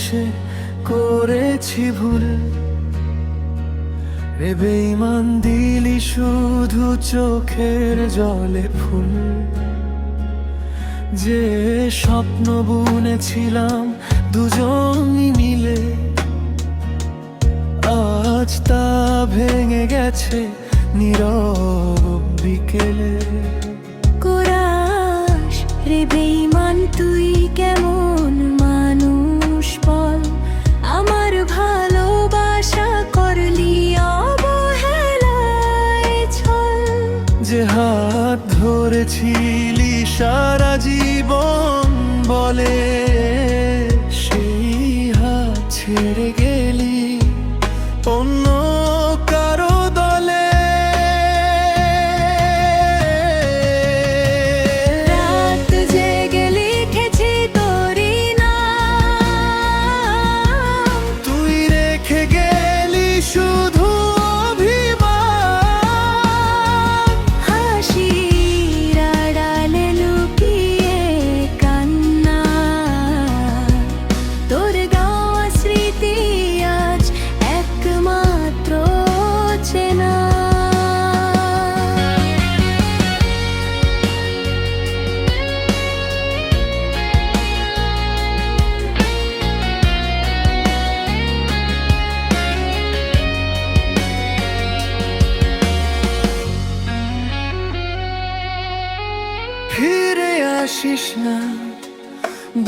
ভালোবেসে করেছি ভুল। রে বেঈমান দিলি শুধু চোখের জলে ফুল। যে স্বপ্ন বুনেছিলাম দুজনই মিলে, আজ তা ভেঙে গেছে নীরব বিকেলে। কোরাস রে বেঈমান তুই কেমন মানুষ বল, আমার ভালোবাসা করলি অবহেলায় ছল। যে হাত ধরেছিলি সারা জীবন বলে, সেই হাত ছেড়ে গেলি অন্য কারো দলে। রাত জেগে লিখেছি তোরই নাম, তুই রেখে গেলি শুধু অভিমান। হাসির আড়ালে লুকিয়ে কান্না, তোর গাওয়া স্মৃতি আজ একমাত্র চেনা। ফিরে আসিস না,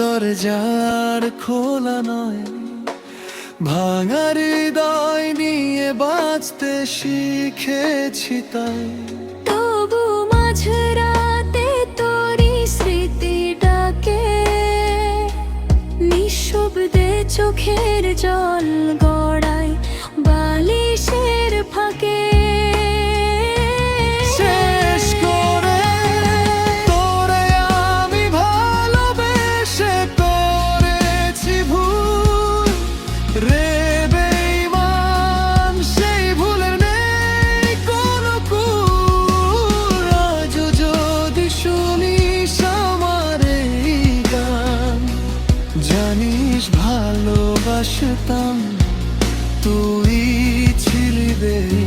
দরজার খোলা নয়, ভাঙার হৃদয় নিয়ে বাঁচতে শিখেছি তাই। তবু মাঝরাতে তোরই স্মৃতি ডাকে, নিঃশব্দে চোখের জল গড়ায় বালিশের ফাঁকে। শেষ করে তোরে আমি ভালোবেসে করেছি ভুল। রে বেঈমান সেই ভুলের নেই কোনো কুল। আজও যদি শুনিস আমার এই গান, জানিস ভালোবাসতাম তুই ছিলি বেঈমান।